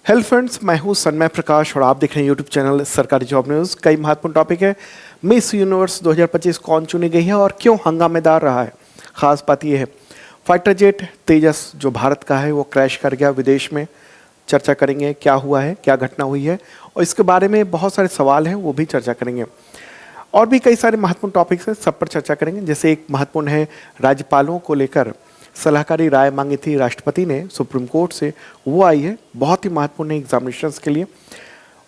Hello friends, मैं हूं सन्मय प्रकाश और आप देख रहे हैं यूट्यूब चैनल सरकारी जॉब न्यूज़। कई महत्वपूर्ण टॉपिक है। मिस यूनिवर्स 2025 कौन चुनी गई है और क्यों हंगामेदार रहा है। खास बात यह है, फाइटर जेट तेजस जो भारत का है वो क्रैश कर गया विदेश में। चर्चा करेंगे क्या हुआ है, क्या घटना हुई है, और इसके बारे में बहुत सारे सवाल हैं, वो भी चर्चा करेंगे। और भी कई सारे महत्वपूर्ण टॉपिक्स हैं, सब पर चर्चा करेंगे। जैसे एक महत्वपूर्ण है, राज्यपालों को लेकर सलाहकारी राय मांगी थी राष्ट्रपति ने सुप्रीम कोर्ट से, वो आई है। बहुत ही महत्वपूर्ण है एग्जामिनेशंस के लिए।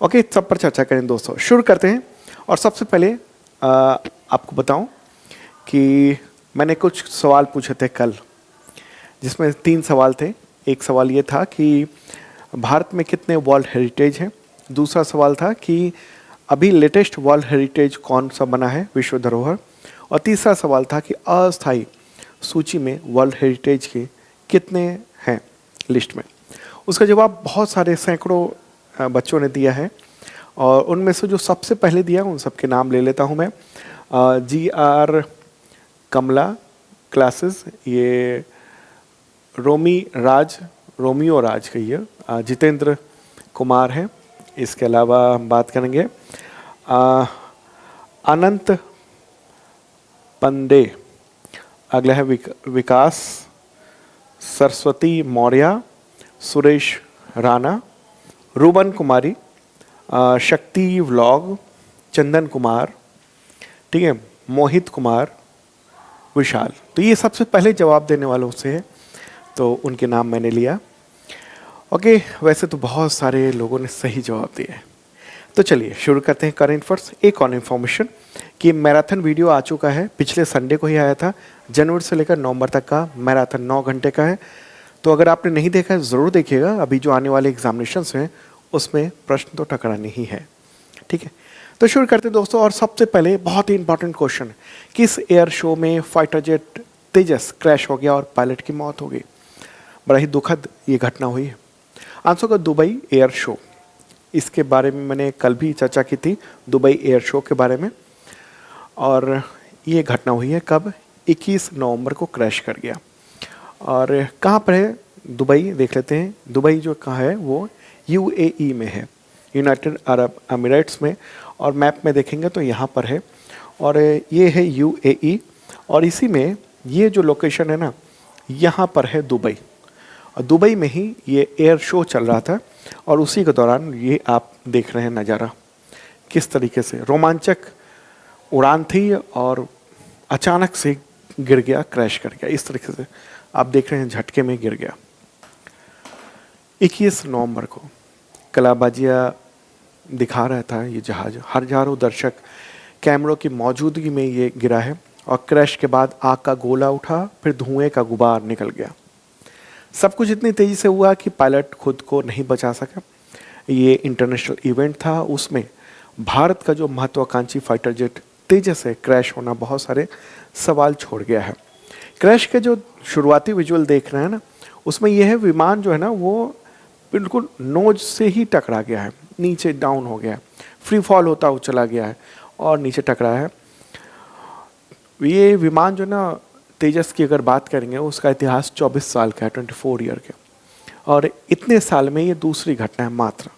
ओके, सब पर चर्चा करें दोस्तों। शुरू करते हैं। और सबसे पहले आपको बताऊं कि मैंने कुछ सवाल पूछे थे कल, जिसमें 3 सवाल थे। एक सवाल ये था कि भारत में कितने वर्ल्ड हेरिटेज हैं। दूसरा सवाल था कि अभी लेटेस्ट वर्ल्ड हेरिटेज कौन सा बना है, विश्व धरोहर। और तीसरा सवाल था कि अस्थायी सूची में वर्ल्ड हेरिटेज के कितने हैं लिस्ट में। उसका जवाब बहुत सारे सैकड़ों बच्चों ने दिया है, और उनमें से जो सबसे पहले दिया उन सबके नाम ले लेता हूं मैं। GR कमला क्लासेस, ये रोमियो राज कहिए, जितेंद्र कुमार है। इसके अलावा हम बात करेंगे अनंत पंडे। अगला है विकास सरस्वती मौर्य, सुरेश राणा, रूबन कुमारी, शक्ति व्लॉग, चंदन कुमार, ठीक है, मोहित कुमार, विशाल। तो ये सबसे पहले जवाब देने वालों से है, तो उनके नाम मैंने लिया। ओके, वैसे तो बहुत सारे लोगों ने सही जवाब दिया है। तो चलिए शुरू करते हैं करंट अफेयर्स। एक और इन्फॉर्मेशन कि मैराथन वीडियो आ चुका है, पिछले संडे को ही आया था। जनवरी से लेकर नवंबर तक का मैराथन 9 घंटे का है। तो अगर आपने नहीं देखा है ज़रूर देखिएगा। अभी जो आने वाले एग्जामिनेशंस हैं उसमें प्रश्न तो टकराने ही है, ठीक है। तो शुरू करते हैं दोस्तों। और सबसे पहले बहुत ही इंपॉर्टेंट क्वेश्चन, किस एयर शो में फाइटर जेट तेजस क्रैश हो गया और पायलट की मौत हो गई। बड़ा ही दुखद ये घटना हुई है। आंसर का दुबई एयर शो, इसके बारे में मैंने कल भी चर्चा की थी, दुबई एयर शो के बारे में। और ये घटना हुई है कब, 21 नवंबर को क्रैश कर गया। और कहाँ पर है दुबई, देख लेते हैं। दुबई जो कहाँ है वो UAE में है, यूनाइटेड अरब अमीरेट्स में। और मैप में देखेंगे तो यहाँ पर है, और ये है UAE। और इसी में ये जो लोकेशन है ना, यहाँ पर है दुबई। और दुबई में ही ये एयर शो चल रहा था, और उसी के दौरान ये आप देख रहे हैं नज़ारा, किस तरीके से रोमांचक उड़ान थी और अचानक से गिर गया, क्रैश कर गया। इस तरीके से आप देख रहे हैं, झटके में गिर गया। 21 नवंबर को कलाबाजियाँ दिखा रहा था ये जहाज, हजारों दर्शक कैमरों की मौजूदगी में ये गिरा है। और क्रैश के बाद आग का गोला उठा, फिर धुएं का गुबार निकल गया। सब कुछ इतनी तेज़ी से हुआ कि पायलट खुद को नहीं बचा सका। ये इंटरनेशनल इवेंट था, उसमें भारत का जो महत्वाकांक्षी फाइटर जेट तेजस है, क्रैश होना बहुत सारे सवाल छोड़ गया है। क्रैश के जो शुरुआती विजुअल देख रहे हैं ना, उसमें यह है विमान जो है ना वो बिल्कुल नोज से ही टकरा गया है, नीचे डाउन हो गया है, फ्री फॉल होता हुआ चला गया है और नीचे टकरा है। ये विमान जो ना तेजस की अगर बात करेंगे, उसका इतिहास 24 साल का है, 24 ईयर के। और इतने साल में ये दूसरी घटना है मात्र।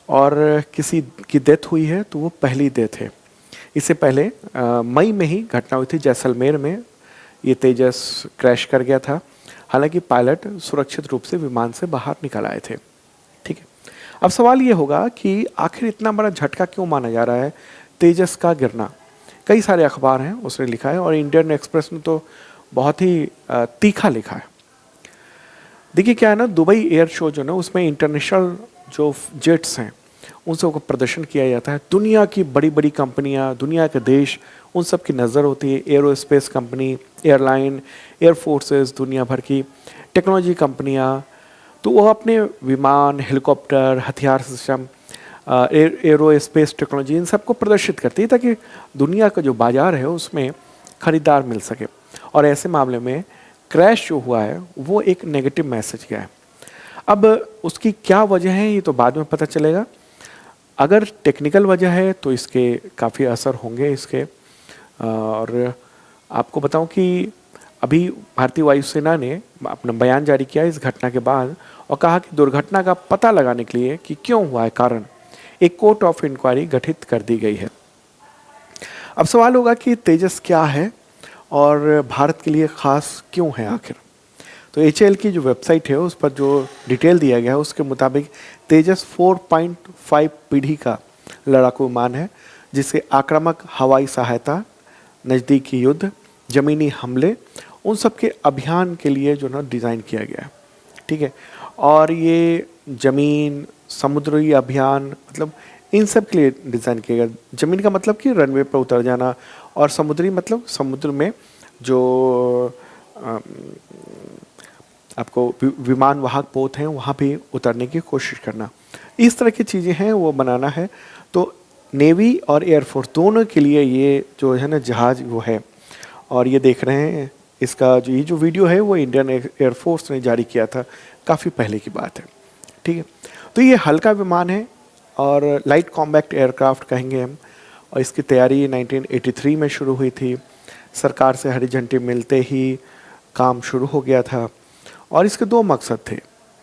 और किसी की डेथ हुई है तो वो पहली डेथ है। इससे पहले मई में ही घटना हुई थी जैसलमेर में, ये तेजस क्रैश कर गया था। हालांकि पायलट सुरक्षित रूप से विमान से बाहर निकल आए थे, ठीक है। अब सवाल ये होगा कि आखिर इतना बड़ा झटका क्यों माना जा रहा है तेजस का गिरना। कई सारे अखबार हैं उसने लिखा है, और इंडियन एक्सप्रेस ने तो बहुत ही तीखा लिखा है। देखिए क्या है ना, दुबई एयर शो जो ना, उसमें इंटरनेशनल जो जेट्स हैं उन सबको प्रदर्शन किया जाता है। दुनिया की बड़ी बड़ी कंपनियां, दुनिया के देश, उन सब की नज़र होती है। Aerospace company, airline, air forces, दुनिया भर की टेक्नोलॉजी कंपनियां, तो वो अपने विमान, हेलीकॉप्टर, हथियार सिस्टम, एरोस्पेस टेक्नोलॉजी, इन सबको प्रदर्शित करती है ताकि दुनिया का जो बाज़ार है उसमें खरीदार मिल सके। और ऐसे मामले में क्रैश जो हुआ है वो एक नेगेटिव मैसेज गया है। अब उसकी क्या वजह है ये तो बाद में पता चलेगा। अगर टेक्निकल वजह है तो इसके काफ़ी असर होंगे इसके। और आपको बताऊं कि अभी भारतीय वायुसेना ने अपना बयान जारी किया इस घटना के बाद, और कहा कि दुर्घटना का पता लगाने के लिए कि क्यों हुआ है कारण, एक कोर्ट ऑफ इंक्वायरी गठित कर दी गई है। अब सवाल होगा कि तेजस क्या है और भारत के लिए खास क्यों है आखिर। तो HAL की जो वेबसाइट है उस पर जो डिटेल दिया गया है उसके मुताबिक तेजस 4.5 पीढ़ी का लड़ाकू विमान है, जिससे आक्रामक हवाई सहायता, नज़दीकी युद्ध, ज़मीनी हमले, उन सब के अभियान के लिए जो ना डिज़ाइन किया गया है। ठीक है, और ये ज़मीन, समुद्री अभियान, मतलब इन सब के लिए डिज़ाइन किया गया। ज़मीन का मतलब कि रनवे पर उतर जाना, और समुद्री मतलब समुद्र में जो आपको विमान वाहक पोत हैं वहाँ भी उतरने की कोशिश करना, इस तरह की चीज़ें हैं वो बनाना है। तो नेवी और एयरफोर्स दोनों के लिए ये जो है ना जहाज़ वो है। और ये देख रहे हैं इसका ये जो वीडियो है वो इंडियन एयरफोर्स ने जारी किया था, काफ़ी पहले की बात है। ठीक है, तो ये हल्का विमान है और लाइट कॉम्बैक्ट एयरक्राफ्ट कहेंगे हम। और इसकी तैयारी 1983 में शुरू हुई थी। सरकार से हरी झंडी मिलते ही काम शुरू हो गया था। और इसके दो मकसद थे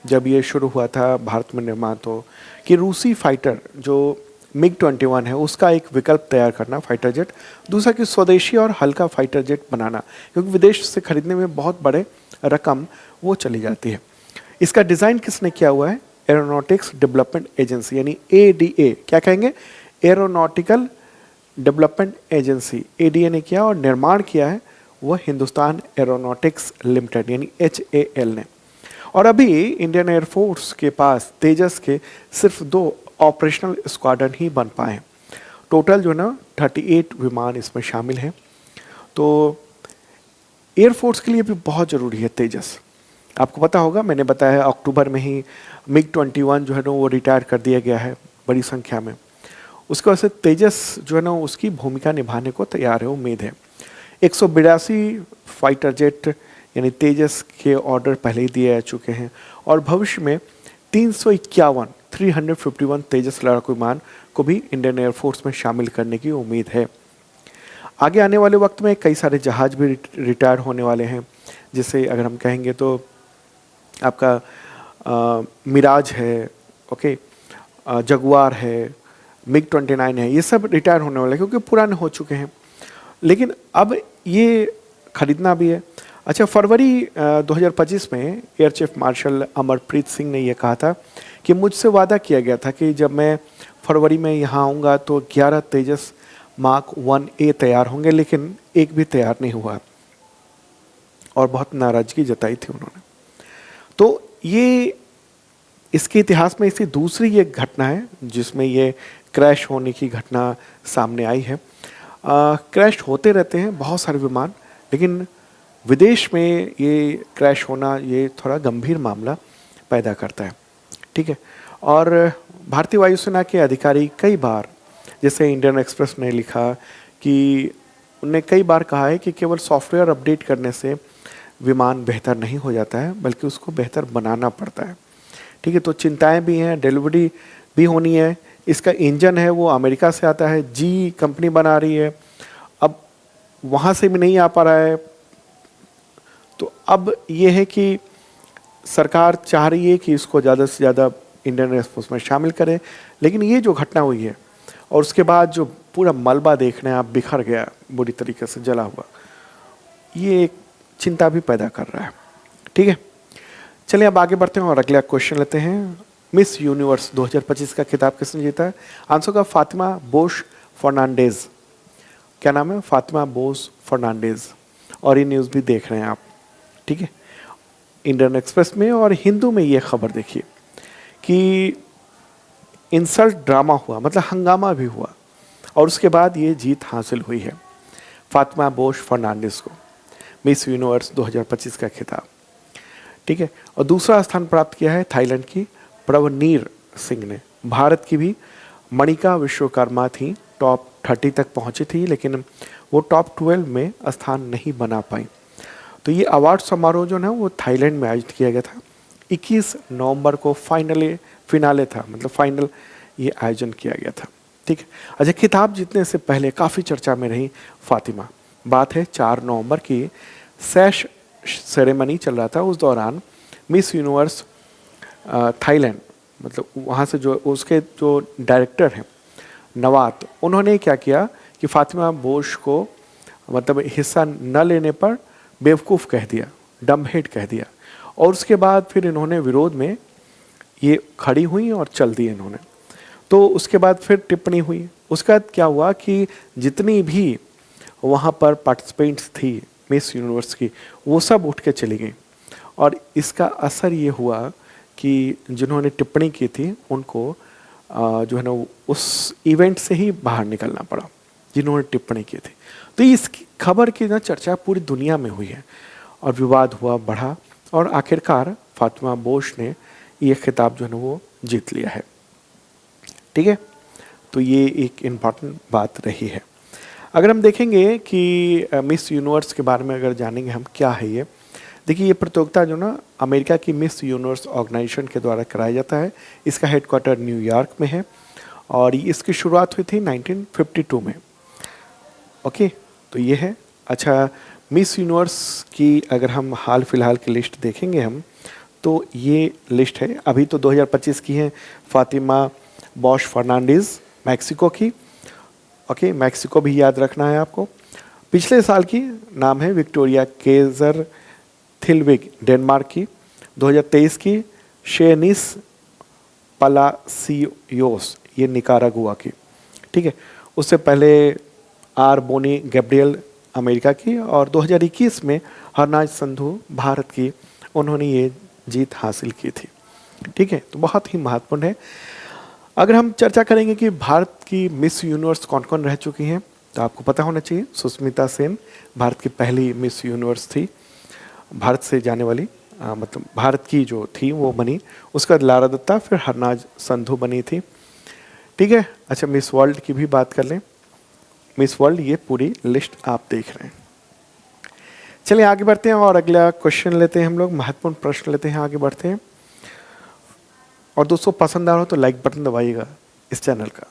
जब ये शुरू हुआ था भारत में निर्माण, तो कि रूसी फाइटर जो MiG-21 है उसका एक विकल्प तैयार करना, फाइटर जेट। दूसरा कि स्वदेशी और हल्का फाइटर जेट बनाना, क्योंकि विदेश से खरीदने में बहुत बड़े रकम वो चली जाती है। इसका डिज़ाइन किसने किया हुआ है? एरोनॉटिक्स डेवलपमेंट एजेंसी, यानी ADA, क्या कहेंगे, एरोनॉटिकल डेवलपमेंट एजेंसी, ADA ने किया। और निर्माण किया है वह हिंदुस्तान एरोनॉटिक्स लिमिटेड यानी HAL ने। और अभी इंडियन एयरफोर्स के पास तेजस के सिर्फ 2 ऑपरेशनल स्क्वाड्रन ही बन पाए हैं। टोटल जो ना 38 विमान इसमें शामिल हैं। तो एयरफोर्स के लिए भी बहुत ज़रूरी है तेजस। आपको पता होगा, मैंने बताया अक्टूबर में ही MiG-21 जो है ना वो रिटायर कर दिया गया है बड़ी संख्या में। उसकी वजह से तेजस जो है ना उसकी भूमिका निभाने को तैयार है, उम्मीद है। 182 फाइटर जेट यानी तेजस के ऑर्डर पहले ही दिए जा चुके हैं। और भविष्य में 351 तेजस लड़ाकू विमान को भी इंडियन एयरफोर्स में शामिल करने की उम्मीद है। आगे आने वाले वक्त में कई सारे जहाज भी रिटायर होने वाले हैं। जैसे अगर हम कहेंगे तो आपका मिराज है, ओके, जगुआर है, MiG-29 है, ये सब रिटायर होने वाले हैं क्योंकि पुराने हो चुके हैं। लेकिन अब ये खरीदना भी है। अच्छा, फरवरी 2025 में air chief marshal Amarpreet Singh ने यह कहा था कि मुझसे वादा किया गया था कि जब मैं फरवरी में यहाँ आऊँगा तो 11 तेजस मार्क 1A तैयार होंगे, लेकिन एक भी तैयार नहीं हुआ। और बहुत नाराज़गी जताई थी उन्होंने। तो ये इसके इतिहास में इसकी दूसरी एक घटना है जिसमें ये क्रैश होने की घटना सामने आई है। क्रैश होते रहते हैं बहुत सारे विमान, लेकिन विदेश में ये क्रैश होना ये थोड़ा गंभीर मामला पैदा करता है। ठीक है, और भारतीय वायुसेना के अधिकारी कई बार, जैसे इंडियन एक्सप्रेस ने लिखा कि उन्होंने कई बार कहा है कि केवल सॉफ्टवेयर अपडेट करने से विमान बेहतर नहीं हो जाता है, बल्कि उसको बेहतर बनाना पड़ता है। ठीक है, तो चिंताएं भी हैं, डिलीवरी भी होनी है। इसका इंजन है वो अमेरिका से आता है, जी कंपनी बना रही है, अब वहाँ से भी नहीं आ पा रहा है। तो अब ये है कि सरकार चाह रही है कि इसको ज़्यादा से ज़्यादा इंडियन एयरफोर्स में शामिल करें, लेकिन ये जो घटना हुई है और उसके बाद जो पूरा मलबा देख रहे हैं आप, बिखर गया बुरी तरीके से, जला हुआ, ये एक चिंता भी पैदा कर रहा है। ठीक है, चलिए अब आगे बढ़ते हैं और अगला क्वेश्चन लेते हैं। मिस यूनिवर्स 2025 का खिताब किसने जीता है? आंसर का फातिमा बोश फर्नांडेज। क्या नाम है? फातिमा बोस फर्नांडेज। और ये न्यूज़ भी देख रहे हैं आप। ठीक है, इंडियन एक्सप्रेस में और हिंदू में ये खबर देखिए कि इंसल्ट ड्रामा हुआ, मतलब हंगामा भी हुआ, और उसके बाद ये जीत हासिल हुई है फातिमा बोश फर्नांडिस को, मिस यूनिवर्स 2025 का खिताब। ठीक है, और दूसरा स्थान प्राप्त किया है थाईलैंड की प्रवनीर सिंह ने। भारत की भी मणिका विश्वकर्मा थी, टॉप 30 तक पहुंची थी, लेकिन वो टॉप 12 में स्थान नहीं बना पाई। तो ये अवार्ड समारोह जो ना वो थाईलैंड में आयोजित किया गया था। 21 नवंबर को फिनाले था, मतलब फाइनल ये आयोजन किया गया था। ठीक है, अच्छा, खिताब जीतने से पहले काफ़ी चर्चा में रही फातिमा। बात है 4 नवंबर की, सैश सेरेमनी चल रहा था, उस दौरान मिस यूनिवर्स थाईलैंड, मतलब वहाँ से जो उसके जो डायरेक्टर हैं नवात, उन्होंने क्या किया कि फातिमा बोश को मतलब हिस्सा न लेने पर बेवकूफ़ कह दिया, डम्बहेड कह दिया। और उसके बाद फिर इन्होंने विरोध में ये खड़ी हुई और चल दी इन्होंने। तो उसके बाद फिर टिप्पणी हुई। उसके बाद क्या हुआ कि जितनी भी वहाँ पर पार्टिसिपेंट्स थी मिस यूनिवर्स की, वो सब उठ के चली गई। और इसका असर ये हुआ कि जिन्होंने टिप्पणी की थी उनको जो है ना उस इवेंट से ही बाहर निकलना पड़ा, जिन्होंने टिप्पणी की थी। तो इस खबर की ना चर्चा पूरी दुनिया में हुई है और विवाद हुआ, बढ़ा, और आखिरकार फातिमा बोश ने ये खिताब जो है ना वो जीत लिया है। ठीक है, तो ये एक इम्पॉर्टेंट बात रही है। अगर हम देखेंगे कि मिस यूनिवर्स के बारे में अगर जानेंगे हम क्या है ये, देखिए ये प्रतियोगिता जो ना अमेरिका की मिस यूनिवर्स ऑर्गेनाइजेशन के द्वारा कराया जाता है। इसका हेडक्वार्टर न्यूयॉर्क में है और इसकी शुरुआत हुई थी 1952 में। ओके, तो ये है। अच्छा, मिस यूनिवर्स की अगर हम हाल फिलहाल की लिस्ट देखेंगे हम, तो ये लिस्ट है अभी तो 2025 की है। फातिमा बॉश फर्नांडीज मैक्सिको की। ओके, मैक्सिको भी याद रखना है आपको। पिछले साल की नाम है विक्टोरिया केजर थिलविग डेनमार्क की। 2023 की शेनिस पलासियोस, ये निकारागुआ की। ठीक है, उससे पहले आर बोनी गैब्रियल अमेरिका की, और 2021 में हरनाज संधू भारत की, उन्होंने ये जीत हासिल की थी। ठीक है, तो बहुत ही महत्वपूर्ण है। अगर हम चर्चा करेंगे कि भारत की मिस यूनिवर्स कौन कौन रह चुकी हैं, तो आपको पता होना चाहिए सुष्मिता सेन भारत की पहली मिस यूनिवर्स थी, भारत से जाने वाली, मतलब भारत की जो थी वो बनी। उसके बाद लारा दत्ता, फिर हरनाज संधू बनी थी। ठीक है, अच्छा मिस वर्ल्ड की भी बात कर लें। मिस वर्ल्ड, ये पूरी लिस्ट आप देख रहे हैं। चलिए आगे बढ़ते हैं और अगला क्वेश्चन लेते हैं हम लोग, महत्वपूर्ण प्रश्न लेते हैं, आगे बढ़ते हैं। और दोस्तों पसंद आ रहा हो तो लाइक बटन दबाइएगा इस चैनल का,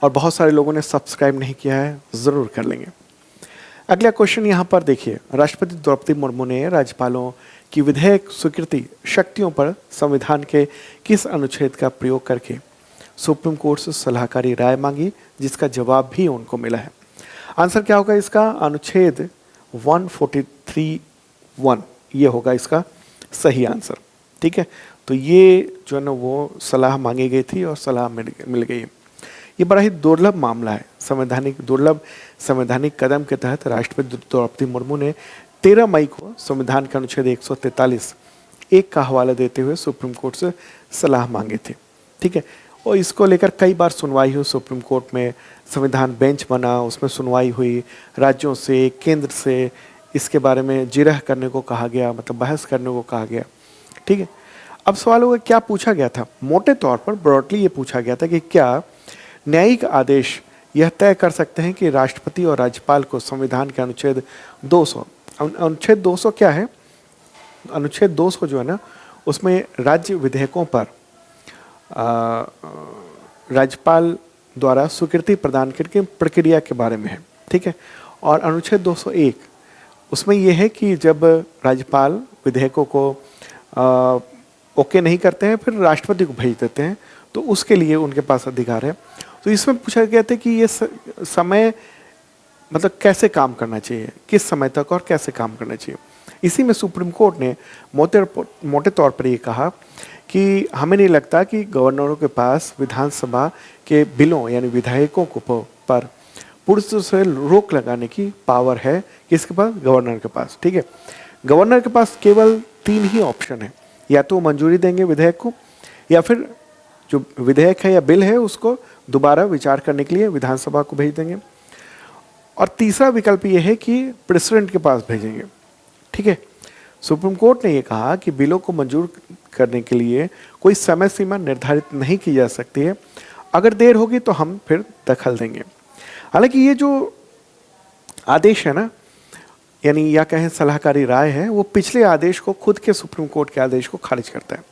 और बहुत सारे लोगों ने सब्सक्राइब नहीं किया है, ज़रूर कर लेंगे। अगला क्वेश्चन यहाँ पर देखिए, राष्ट्रपति द्रौपदी मुर्मू ने राज्यपालों की विधेयक स्वीकृति शक्तियों पर संविधान के किस अनुच्छेद का प्रयोग करके सुप्रीम कोर्ट से सलाहकारी राय मांगी, जिसका जवाब भी उनको मिला है। आंसर क्या होगा इसका? अनुच्छेद 143(1), ये होगा इसका सही आंसर। ठीक है, तो ये जो है ना वो सलाह मांगी गई थी और सलाह मिल गई। ये बड़ा ही दुर्लभ मामला है, दुर्लभ संवैधानिक कदम के तहत राष्ट्रपति द्रौपदी मुर्मू ने 13 मई को संविधान के अनुच्छेद 143(1) का हवाला देते हुए सुप्रीम कोर्ट से सलाह मांगी थी। ठीक है, और इसको लेकर कई बार सुनवाई हुई सुप्रीम कोर्ट में, संविधान बेंच बना, उसमें सुनवाई हुई, राज्यों से, केंद्र से इसके बारे में जिरह करने को कहा गया, मतलब बहस करने को कहा गया। ठीक है, अब सवाल होगा क्या पूछा गया था। मोटे तौर पर ब्रॉडली ये पूछा गया था कि क्या न्यायिक आदेश यह तय कर सकते हैं कि राष्ट्रपति और राज्यपाल को संविधान के अनुच्छेद 200, अनुच्छेद 200 क्या है? अनुच्छेद 200 जो है ना, उसमें राज्य विधेयकों पर राज्यपाल द्वारा स्वीकृति प्रदान करके प्रक्रिया के बारे में है। ठीक है, और अनुच्छेद 201 उसमें यह है कि जब राज्यपाल विधेयकों को ओके नहीं करते हैं, फिर राष्ट्रपति को भेज देते हैं, तो उसके लिए उनके पास अधिकार है। तो इसमें पूछा गया था कि ये समय मतलब कैसे काम करना चाहिए, किस समय तक और कैसे काम करना चाहिए। इसी में सुप्रीम कोर्ट ने मोटे तौर पर ये कहा कि हमें नहीं लगता कि गवर्नरों के पास विधानसभा के बिलों यानी विधेयकों को पर पूर्ण से रोक लगाने की पावर है। किसके पास? गवर्नर के पास। ठीक है, गवर्नर के पास केवल 3 ही ऑप्शन है, या तो मंजूरी देंगे विधेयक को, या फिर जो विधेयक है या बिल है उसको दोबारा विचार करने के लिए विधानसभा को भेज देंगे, और तीसरा विकल्प ये है कि प्रेसिडेंट के पास भेजेंगे। ठीक है, सुप्रीम कोर्ट ने ये कहा कि बिलों को मंजूर करने के लिए कोई समय सीमा निर्धारित नहीं की जा सकती है, अगर देर होगी तो हम फिर दखल देंगे। हालांकि ये जो आदेश है ना, यानी या कहें सलाहकारी राय है, वो पिछले आदेश को, खुद के सुप्रीम कोर्ट के आदेश को खारिज करता है।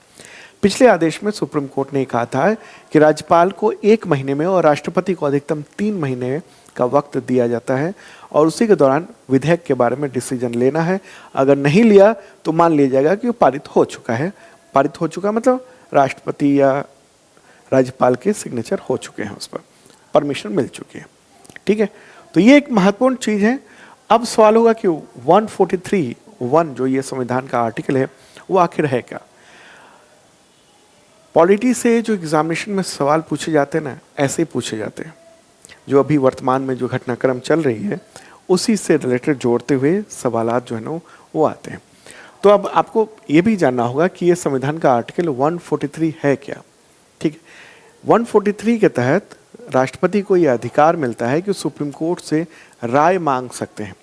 पिछले आदेश में सुप्रीम कोर्ट ने कहा था कि राज्यपाल को 1 महीने में और राष्ट्रपति को अधिकतम 3 महीने का वक्त दिया जाता है, और उसी के दौरान विधेयक के बारे में डिसीजन लेना है। अगर नहीं लिया तो मान लिया जाएगा कि वो पारित हो चुका है, पारित हो चुका, मतलब राष्ट्रपति या राज्यपाल के सिग्नेचर हो चुके हैं, उस पर परमिशन मिल चुकी है। ठीक है, तो ये एक महत्वपूर्ण चीज़ है। अब सवाल होगा कि 143(1) जो ये संविधान का आर्टिकल है वो आखिर है क्या। पॉलिटी से जो एग्जामिनेशन में सवाल पूछे जाते हैं ना, ऐसे ही पूछे जाते हैं। जो अभी वर्तमान में जो घटनाक्रम चल रही है उसी से रिलेटेड जोड़ते हुए सवालात जो है ना वो आते हैं। तो अब आपको ये भी जानना होगा कि ये संविधान का आर्टिकल 143 है क्या। ठीक है, 143 के तहत राष्ट्रपति को यह अधिकार मिलता है कि सुप्रीम कोर्ट से राय मांग सकते हैं।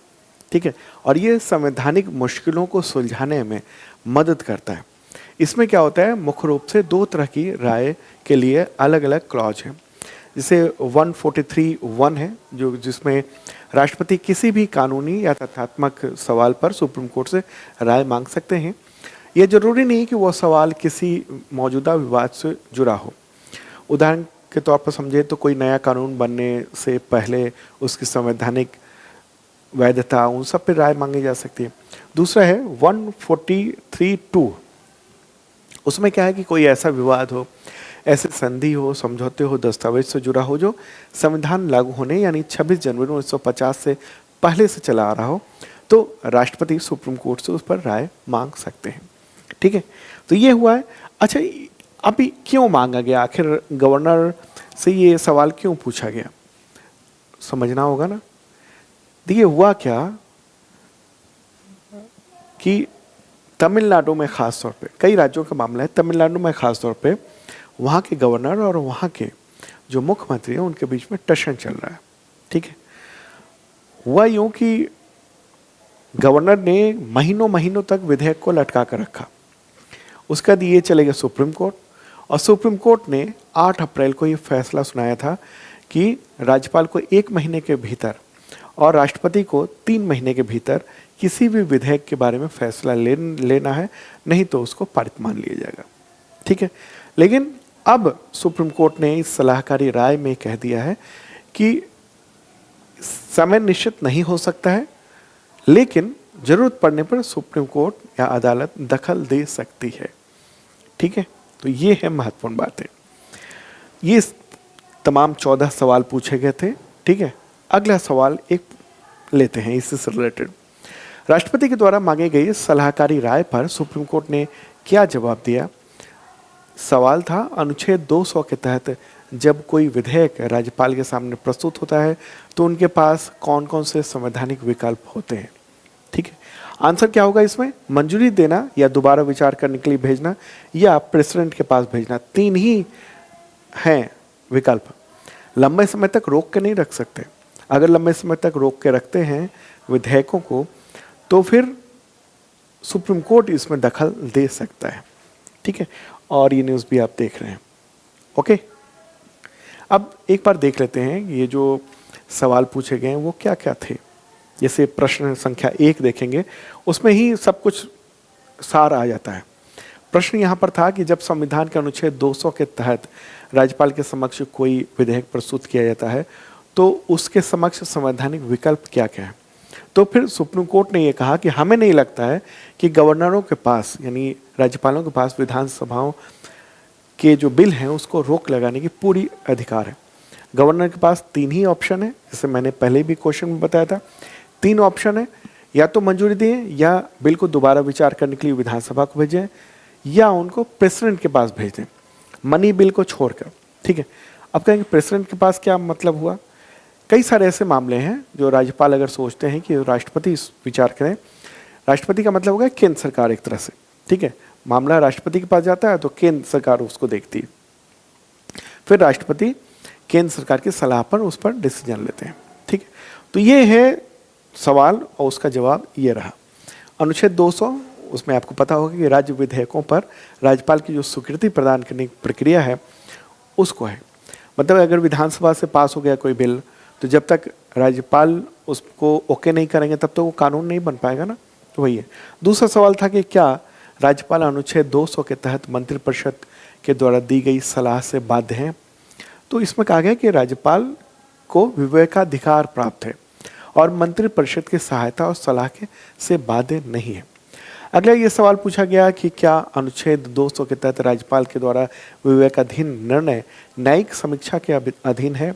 ठीक है, और ये संवैधानिक मुश्किलों को सुलझाने में मदद करता है। इसमें क्या होता है, मुख्य रूप से 2 तरह की राय के लिए अलग अलग क्लॉज हैं। जैसे 143(1) है जो जिसमें राष्ट्रपति किसी भी कानूनी या तथ्यात्मक सवाल पर सुप्रीम कोर्ट से राय मांग सकते हैं। यह जरूरी नहीं कि वह सवाल किसी मौजूदा विवाद से जुड़ा हो। उदाहरण के तौर पर समझे तो कोई नया कानून बनने से पहले उसकी संवैधानिक वैधता, उन सब पर राय मांगी जा सकती है। दूसरा है 143(2). उसमें क्या है कि कोई ऐसा विवाद हो, ऐसे संधि हो, समझौते हो, दस्तावेज से जुड़ा हो जो संविधान लागू होने यानी 26 जनवरी 1950 से पहले से चला आ रहा हो, तो राष्ट्रपति सुप्रीम कोर्ट से उस पर राय मांग सकते हैं। ठीक है, तो ये हुआ है। अच्छा, अभी क्यों मांगा गया, आखिर गवर्नर से ये सवाल क्यों पूछा गया, समझना होगा ना। देखिए हुआ क्या कि तमिलनाडु में खास तौर पे, कई राज्यों का मामला है, तमिलनाडु में खास तौर पे वहाँ के गवर्नर और वहाँ के जो मुख्यमंत्री हैं उनके बीच में टशन चल रहा है। ठीक है, हुआ यूँ कि गवर्नर ने महीनों महीनों तक विधेयक को लटका कर रखा। उसके बाद ये चले गए सुप्रीम कोर्ट, और सुप्रीम कोर्ट ने 8 अप्रैल को ये फैसला सुनाया था कि राज्यपाल को 1 महीने के भीतर और राष्ट्रपति को 3 महीने के भीतर किसी भी विधेयक के बारे में फैसला लेना है, नहीं तो उसको पारित मान लिया जाएगा। ठीक है, लेकिन अब सुप्रीम कोर्ट ने इस सलाहकारी राय में कह दिया है कि समय निश्चित नहीं हो सकता है, लेकिन जरूरत पड़ने पर सुप्रीम कोर्ट या अदालत दखल दे सकती है। ठीक है, तो ये है महत्वपूर्ण बात है। ये तमाम 14 सवाल पूछे गए थे। ठीक है, अगला सवाल एक लेते हैं इससे रिलेटेड। राष्ट्रपति के द्वारा मांगे गई सलाहकारी राय पर सुप्रीम कोर्ट ने क्या जवाब दिया। सवाल था, अनुच्छेद 200 के तहत जब कोई विधेयक राज्यपाल के सामने प्रस्तुत होता है तो उनके पास कौन कौन से संवैधानिक विकल्प होते हैं। ठीक है, आंसर क्या होगा इसमें, मंजूरी देना या दोबारा विचार करने के लिए भेजना या प्रेसिडेंट के पास भेजना, 3 ही हैं विकल्प। लंबे समय तक रोक के नहीं रख सकते। अगर लंबे समय तक रोक के रखते हैं विधेयकों को तो फिर सुप्रीम कोर्ट इसमें दखल दे सकता है। ठीक है, और ये न्यूज़ भी आप देख रहे हैं। ओके, अब एक बार देख लेते हैं ये जो सवाल पूछे गए हैं वो क्या क्या थे। जैसे प्रश्न संख्या 1 देखेंगे, उसमें ही सब कुछ सार आ जाता है। प्रश्न यहाँ पर था कि जब संविधान के अनुच्छेद 200 के तहत राज्यपाल के समक्ष कोई विधेयक प्रस्तुत किया जाता है तो उसके समक्ष संवैधानिक विकल्प क्या क्या है। तो फिर सुप्रीम कोर्ट ने यह कहा कि हमें नहीं लगता है कि गवर्नरों के पास यानी राज्यपालों के पास विधानसभाओं के जो बिल हैं उसको रोक लगाने की पूरी अधिकार है। गवर्नर के पास 3 ही ऑप्शन है, जैसे मैंने पहले भी क्वेश्चन में बताया था। 3 ऑप्शन है, या तो मंजूरी दें या बिल को दोबारा विचार करने के लिए विधानसभा को भेजें या उनको प्रेसिडेंट के पास भेज दें, मनी बिल को छोड़कर। ठीक है, अब कहेंगे प्रेसिडेंट के पास क्या मतलब हुआ। कई सारे ऐसे मामले हैं जो राज्यपाल अगर सोचते हैं कि राष्ट्रपति विचार करें, राष्ट्रपति का मतलब होगा केंद्र सरकार एक तरह से। ठीक है, मामला राष्ट्रपति के पास जाता है तो केंद्र सरकार उसको देखती है, फिर राष्ट्रपति केंद्र सरकार की सलाह पर उस पर डिसीजन लेते हैं। ठीक है, तो ये है सवाल और उसका जवाब ये रहा। अनुच्छेद 200, उसमें आपको पता होगा कि राज्य विधेयकों पर राज्यपाल की जो स्वीकृति प्रदान करने की प्रक्रिया है उसको है, मतलब अगर विधानसभा से पास हो गया कोई बिल तो जब तक राज्यपाल उसको ओके नहीं करेंगे तब तो वो कानून नहीं बन पाएगा ना, तो वही है। दूसरा सवाल था कि क्या राज्यपाल अनुच्छेद 200 के तहत मंत्रिपरिषद के द्वारा दी गई सलाह से बाध्य हैं। तो इसमें कहा गया कि राज्यपाल को विवेकाधिकार प्राप्त है और मंत्रिपरिषद की सहायता और सलाह के से बाध्य नहीं है। अगला ये सवाल पूछा गया कि क्या अनुच्छेद 200 के तहत राज्यपाल के द्वारा विवेकाधीन निर्णय न्यायिक समीक्षा के अधीन है?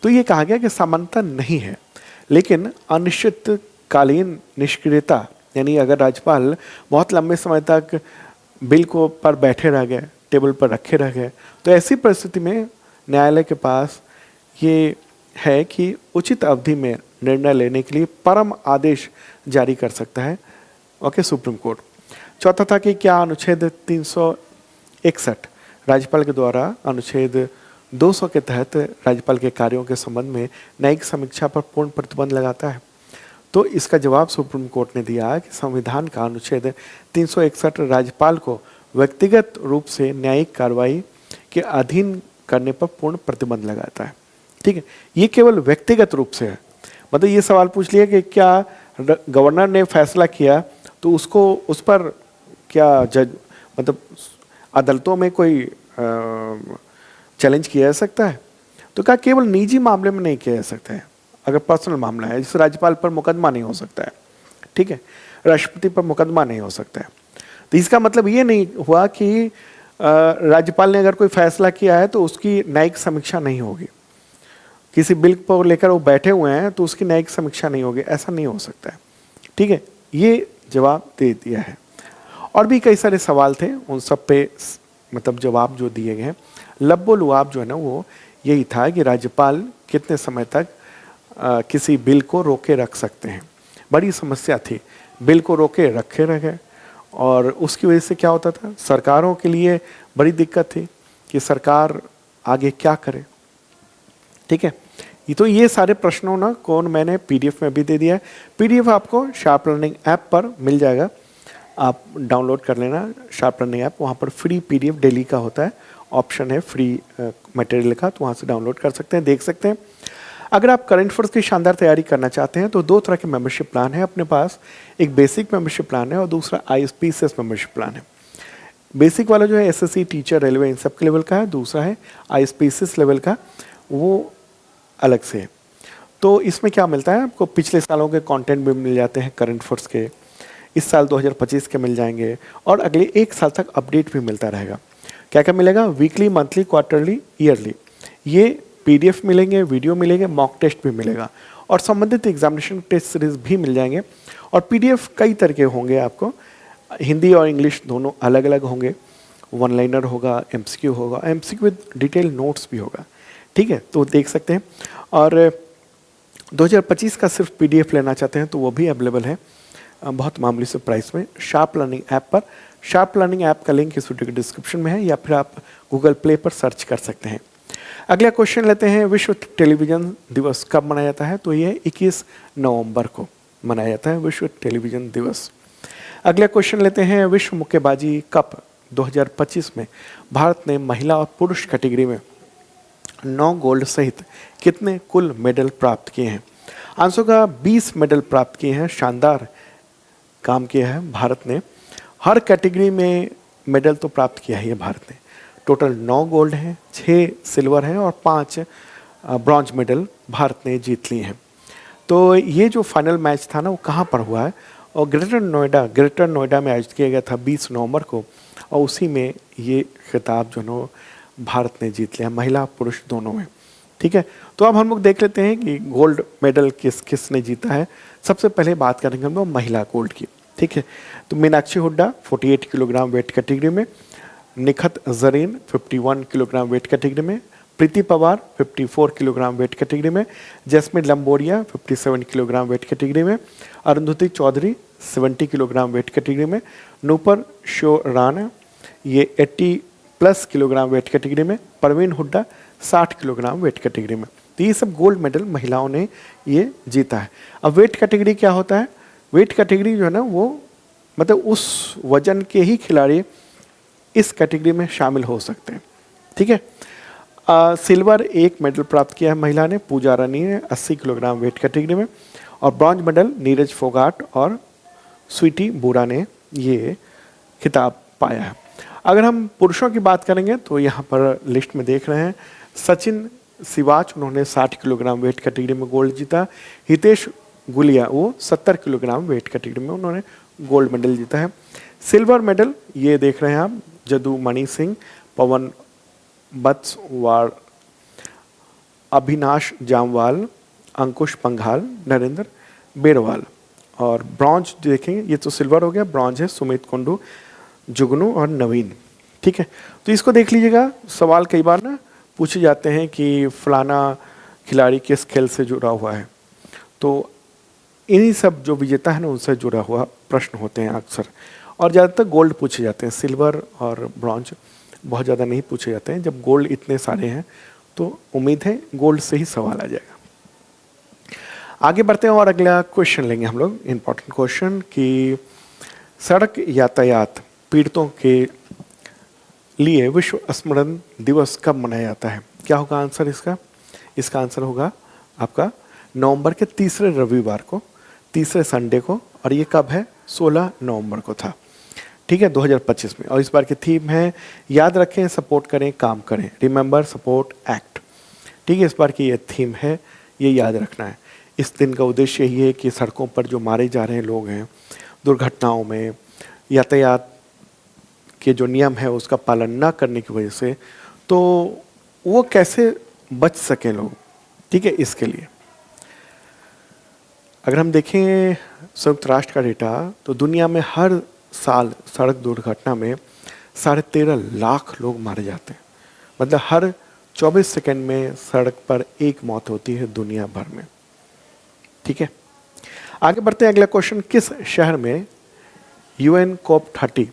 तो ये कहा गया कि सामान्यतः नहीं है, लेकिन अनिश्चितकालीन निष्क्रियता, यानी अगर राज्यपाल बहुत लंबे समय तक बिल को पर बैठे रह गए, टेबल पर रखे रह गए, तो ऐसी परिस्थिति में न्यायालय के पास ये है कि उचित अवधि में निर्णय लेने के लिए परम आदेश जारी कर सकता है सुप्रीम कोर्ट। चौथा था कि क्या अनुच्छेद 361 राज्यपाल के द्वारा अनुच्छेद 200 के तहत राज्यपाल के कार्यों के संबंध में न्यायिक समीक्षा पर पूर्ण प्रतिबंध लगाता है? तो इसका जवाब सुप्रीम कोर्ट ने दिया कि संविधान का अनुच्छेद 361 राज्यपाल को व्यक्तिगत रूप से न्यायिक कार्रवाई के अधीन करने पर पूर्ण प्रतिबंध लगाता है। ठीक है, ये केवल व्यक्तिगत रूप से है। मतलब ये सवाल पूछ लिया कि क्या गवर्नर ने फैसला किया तो उसको उस पर क्या जज मतलब अदालतों में कोई चैलेंज किया जा सकता है? तो क्या केवल निजी मामले में नहीं किया जा सकता है, अगर पर्सनल मामला है, जैसे राज्यपाल पर मुकदमा नहीं हो सकता है, ठीक है, राष्ट्रपति पर मुकदमा नहीं हो सकता है। तो इसका मतलब ये नहीं हुआ कि राज्यपाल ने अगर कोई फैसला किया है तो उसकी न्यायिक समीक्षा नहीं होगी, किसी बिल को लेकर वो बैठे हुए हैं तो उसकी न्यायिक समीक्षा नहीं होगी, ऐसा नहीं हो सकता है। ठीक है, ये जवाब दे दिया है। और भी कई सारे सवाल थे, उन सब पे मतलब जवाब जो दिए गए हैं। लब्बो लुआब जो है ना वो यही था कि राज्यपाल कितने समय तक किसी बिल को रोके रख सकते हैं। बड़ी समस्या थी, बिल को रोके रखे रह गए और उसकी वजह से क्या होता था, सरकारों के लिए बड़ी दिक्कत थी कि सरकार आगे क्या करे। ठीक है, तो ये सारे प्रश्नों ना कौन मैंने पीडीएफ में भी दे दिया है। पीडीएफ आपको शार्प लर्निंग ऐप पर मिल जाएगा, आप डाउनलोड कर लेना शार्प लर्निंग ऐप, वहाँ पर फ्री पीडीएफ डेली का होता है, ऑप्शन है फ्री मटेरियल का, तो वहाँ से डाउनलोड कर सकते हैं, देख सकते हैं। अगर आप करंट अफेयर्स की शानदार तैयारी करना चाहते हैं तो दो तरह के मेंबरशिप प्लान है अपने पास, एक बेसिक मेंबरशिप प्लान है और दूसरा ISPCS मेंबरशिप प्लान है। बेसिक वाला जो है SSC टीचर रेलवे इन सब के लेवल का है, दूसरा है ISPCS लेवल का, वो अलग से है। तो इसमें क्या मिलता है आपको, पिछले सालों के कंटेंट भी मिल जाते हैं करंट अफेयर्स के, इस साल 2025 के मिल जाएंगे और अगले एक साल तक अपडेट भी मिलता रहेगा। क्या क्या मिलेगा, वीकली, मंथली, क्वार्टरली, ईयरली, ये PDF मिलेंगे, वीडियो मिलेंगे, मॉक टेस्ट भी मिलेगा और संबंधित एग्जामिनेशन टेस्ट सीरीज भी मिल जाएंगे। और PDF कई तरह के होंगे, आपको हिंदी और इंग्लिश दोनों अलग अलग होंगे, वन लाइनर होगा, MCQ होगा, MCQ विद डिटेल नोट्स भी होगा। ठीक है, तो देख सकते हैं। और 2025 का सिर्फ PDF लेना चाहते हैं तो वो भी अवेलेबल है बहुत मामूली से प्राइस में शार्प लर्निंग ऐप पर। शार्प लर्निंग ऐप का लिंक इस वीडियो के डिस्क्रिप्शन में है या फिर आप गूगल प्ले पर सर्च कर सकते हैं। अगला क्वेश्चन लेते हैं, विश्व टेलीविजन दिवस कब मनाया जाता है? तो ये 21 नवंबर को मनाया जाता है विश्व टेलीविजन दिवस। अगला क्वेश्चन लेते हैं, विश्व मुक्केबाजी कप 2025 में भारत ने महिला और पुरुष कैटेगरी में 9 गोल्ड सहित कितने कुल मेडल प्राप्त किए हैं? आंसर का 20 मेडल प्राप्त किए हैं। शानदार काम किया है भारत ने, हर कैटेगरी में मेडल तो प्राप्त किया है भारत ने। टोटल 9 गोल्ड हैं, 6 सिल्वर हैं और 5 ब्रॉन्ज मेडल भारत ने जीत लिए हैं। तो ये जो फाइनल मैच था ना वो कहाँ पर हुआ है, और ग्रेटर नोएडा में आयोजित किया गया था 20 नवंबर को, और उसी में ये खिताब जो है भारत ने जीत लिया, महिला पुरुष दोनों में। ठीक है, तो अब हम लोग देख लेते हैं कि गोल्ड मेडल किसने जीता है। सबसे पहले बात करेंगे हम लोग महिला गोल्ड की। ठीक है, तो Meenakshi Hooda 48 kilogram weight category में, Nikhat Zareen 51 kilogram weight category में, Preeti Pawar 54 kilogram weight category में, Jaismine Lamboria 57 kilogram weight category में, Arundhati Chaudhary 70 kilogram weight category में, नूपर शो राणा ये 80+ किलोग्राम वेट कैटेगरी में, Parveen Hooda 60 kilogram weight category में। तो ये सब गोल्ड मेडल महिलाओं ने ये जीता है। अब वेट कैटेगरी क्या होता है, वेट कैटेगरी जो है ना वो मतलब उस वजन के ही खिलाड़ी इस कैटेगरी में शामिल हो सकते हैं। ठीक है, सिल्वर 1 मेडल प्राप्त किया है महिला ने, पूजा रानी ने 80 किलोग्राम वेट कैटेगरी में, और ब्रॉन्ज मेडल नीरज फोगाट और स्वीटी बुरा ने ये खिताब पाया है। अगर हम पुरुषों की बात करेंगे तो यहाँ पर लिस्ट में देख रहे हैं, सचिन सिवाच उन्होंने 60 किलोग्राम वेट कैटेगरी में गोल्ड जीता, हितेश गुलिया वो 70 किलोग्राम वेट कैटेगरी में उन्होंने गोल्ड मेडल जीता है। सिल्वर मेडल ये देख रहे हैं आप, जदू मणि सिंह, पवन बत्सवार, अभिनाश जामवाल, अंकुश पंघाल, नरेंद्र बेरवाल। और ब्रॉन्ज देखेंगे, ये तो सिल्वर हो गया, ब्रॉन्ज है सुमित कुंडू, जुगनू और नवीन। ठीक है, तो इसको देख लीजिएगा। सवाल कई बार ना पूछे जाते हैं कि फलाना खिलाड़ी किस खेल से जुड़ा हुआ है, तो इन्हीं सब जो विजेता है ना उनसे जुड़ा हुआ प्रश्न होते हैं अक्सर। और ज़्यादातर गोल्ड पूछे जाते हैं, सिल्वर और ब्रॉन्ज बहुत ज़्यादा नहीं पूछे जाते हैं। जब गोल्ड इतने सारे हैं तो उम्मीद है गोल्ड से ही सवाल आ जाएगा। आगे बढ़ते हैं और अगला क्वेश्चन लेंगे हम लोग, इम्पोर्टेंट क्वेश्चन कि सड़क यातायात पीड़ितों के लिए विश्व स्मरण दिवस कब मनाया जाता है? क्या होगा आंसर इसका? इसका आंसर होगा आपका नवंबर के तीसरे रविवार को, तीसरे संडे को। और ये कब है? 16 नवंबर को था। ठीक है, 2025 में। और इस बार की थीम है याद रखें, सपोर्ट करें, काम करें, रिमेंबर, सपोर्ट, एक्ट। ठीक है, इस बार की ये थीम है, ये याद रखना है। इस दिन का उद्देश्य यही है कि सड़कों पर जो मारे जा रहे लोग हैं दुर्घटनाओं में, यातायात के जो नियम है उसका पालन ना करने की वजह से, तो वो कैसे बच सकें लोग। ठीक है, इसके लिए अगर हम देखें संयुक्त राष्ट्र का डेटा, तो दुनिया में हर साल सड़क दुर्घटना में 13.5 लाख लोग मारे जाते हैं। मतलब हर 24 सेकंड में सड़क पर एक मौत होती है दुनिया भर में। ठीक है, आगे बढ़ते हैं। अगला क्वेश्चन, किस शहर में UN COP30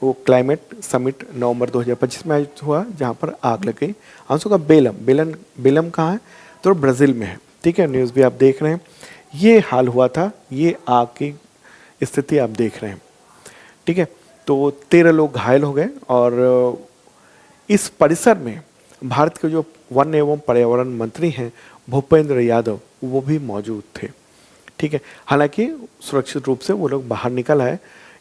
वो क्लाइमेट समिट नवंबर 2025 में आयोजित हुआ, जहां पर आग लग गई? आंसर का बेलम कहाँ है? तो ब्राज़ील में है। ठीक है, न्यूज़ भी आप देख रहे हैं, ये हाल हुआ था, ये आग की स्थिति आप देख रहे हैं। ठीक है, तो 13 लोग घायल हो गए। और इस परिसर में भारत के जो वन एवं पर्यावरण मंत्री हैं भूपेंद्र यादव, वो भी मौजूद थे। ठीक है, हालांकि सुरक्षित रूप से वो लोग बाहर निकल आए।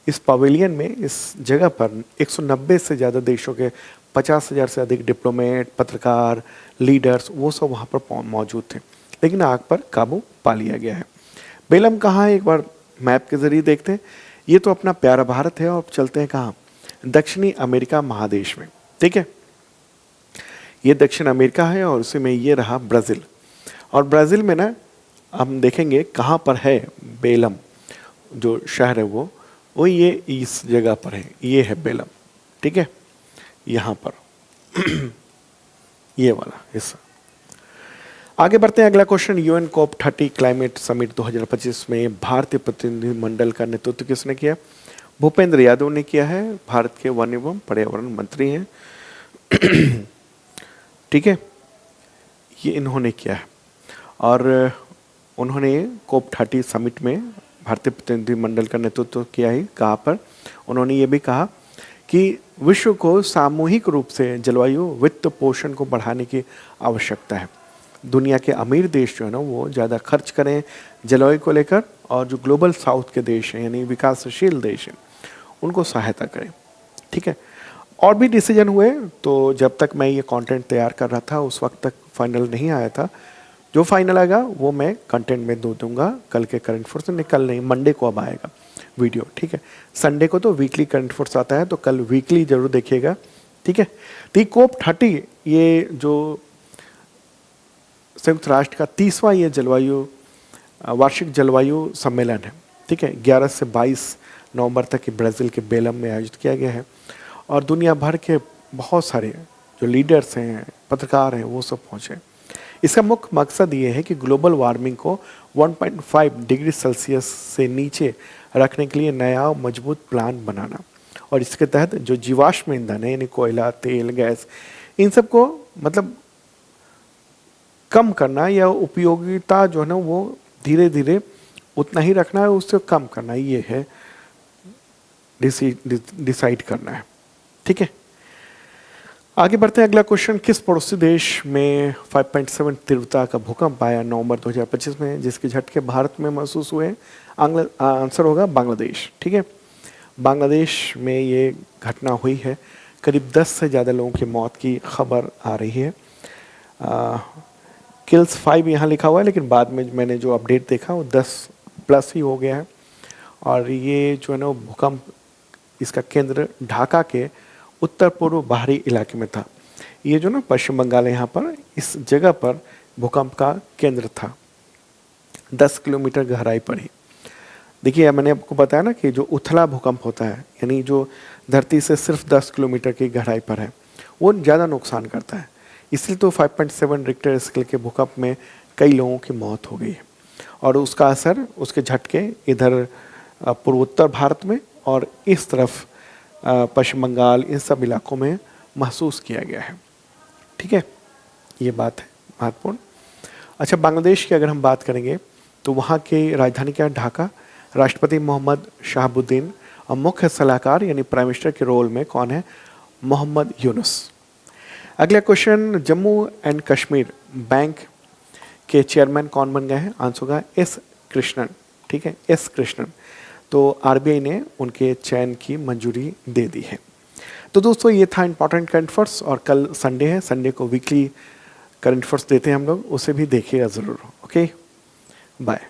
इस पवेलियन में, इस जगह पर 190 से ज़्यादा देशों के 50,000 से अधिक डिप्लोमेट, पत्रकार, लीडर्स, वो सब वहाँ पर मौजूद थे। लेकिन आग पर काबू पा लिया गया है। बेलम कहाँ है, एक बार मैप के जरिए देखते हैं। ये तो अपना प्यारा भारत है। और चलते हैं कहाँ? दक्षिणी अमेरिका महादेश में। ठीक है, ये दक्षिण अमेरिका है और उसी में ये रहा ब्राज़ील। और ब्राज़ील में ना हम देखेंगे कहाँ पर है बेलम, जो शहर है वो ये इस जगह पर है, ये है बेलम। ठीक है, यहाँ पर ये वाला हिस्सा। आगे बढ़ते हैं, अगला question, UN COP30 climate summit 2025 में भारतीय प्रतिनिधिमंडल का नेतृत्व किसने किया? भूपेंद्र यादव ने किया है, भारत के वन एवं पर्यावरण मंत्री हैं। ठीक है, ये इन्होंने किया है। और उन्होंने COP30 समिट में भारतीय प्रतिनिधिमंडल का नेतृत्व किया है। कहाँ पर? उन्होंने ये भी कहा कि विश्व को सामूहिक रूप से जलवायु वित्त पोषण को बढ़ाने की आवश्यकता है। दुनिया के अमीर देश जो है ना वो ज़्यादा खर्च करें जलवायु को लेकर, और जो ग्लोबल साउथ के देश हैं यानी विकासशील देश हैं उनको सहायता करें। ठीक है, और भी डिसीजन हुए। तो जब तक मैं ये कंटेंट तैयार कर रहा था उस वक्त तक फाइनल नहीं आया था। जो फाइनल आएगा वो मैं कंटेंट में दूंगा कल के करंट अफेयर्स से। कल नहीं, मंडे को अब आएगा वीडियो। ठीक है, संडे को तो वीकली करंट अफेयर्स आता है, तो कल वीकली जरूर देखिएगा। ठीक है, तो COP30 ये जो संयुक्त राष्ट्र का 30वां ये वार्षिक जलवायु सम्मेलन है। ठीक है, 11 से 22 नवंबर तक ब्राज़ील के बेलम में आयोजित किया गया है। और दुनिया भर के बहुत सारे जो लीडर्स हैं, पत्रकार हैं, वो सब पहुँचे। इसका मुख्य मकसद ये है कि ग्लोबल वार्मिंग को 1.5 डिग्री सेल्सियस से नीचे रखने के लिए नया मजबूत प्लान बनाना। और इसके तहत जो जीवाश्म ईंधन है यानी कोयला, तेल, गैस, इन सब को मतलब कम करना, या उपयोगिता जो है ना वो धीरे धीरे उतना ही रखना है, उससे कम करना, ये है डिसाइड करना है। ठीक है, आगे बढ़ते हैं। अगला क्वेश्चन, किस पड़ोसी देश में 5.7 तीव्रता का भूकंप आया नवंबर 2025 में, जिसके झटके भारत में महसूस हुए? आंसर होगा बांग्लादेश। ठीक है, बांग्लादेश में ये घटना हुई है। करीब 10 से ज़्यादा लोगों की मौत की खबर आ रही है। किल्स 5 यहाँ लिखा हुआ है, लेकिन बाद में मैंने जो अपडेट देखा वो 10+ ही हो गया है। और ये जो है ना भूकंप, इसका केंद्र ढाका के उत्तर पूर्व बाहरी इलाके में था। ये जो ना पश्चिम बंगाल है, यहाँ पर इस जगह पर भूकंप का केंद्र था। 10 किलोमीटर गहराई पर ही। देखिए मैंने आपको बताया ना कि जो उथला भूकंप होता है, यानी जो धरती से सिर्फ 10 किलोमीटर की गहराई पर है, वो ज़्यादा नुकसान करता है। इसलिए तो 5.7 रिक्टर स्केल के भूकंप में कई लोगों की मौत हो गई है और उसका असर, उसके झटके इधर पूर्वोत्तर भारत में और इस तरफ पश्चिम बंगाल, इन सब इलाकों में महसूस किया गया है। ठीक है, ये बात है महत्वपूर्ण। अच्छा, बांग्लादेश की अगर हम बात करेंगे तो वहाँ की राजधानी क्या है? ढाका। राष्ट्रपति मोहम्मद शहाबुद्दीन और मुख्य सलाहकार यानी प्राइम मिनिस्टर के रोल में कौन है? मोहम्मद यूनुस। अगला question, Jammu and Kashmir bank के चेयरमैन कौन बन गए हैं? आंसर होगा एस कृष्णन। ठीक है, एस कृष्णन। तो आरबीआई ने उनके चयन की मंजूरी दे दी है। तो दोस्तों ये था इंपॉर्टेंट करंट अफेयर्स, और कल संडे है, संडे को वीकली करंट अफेयर्स देते हैं हम लोग, उसे भी देखिएगा ज़रूर। Okay, bye.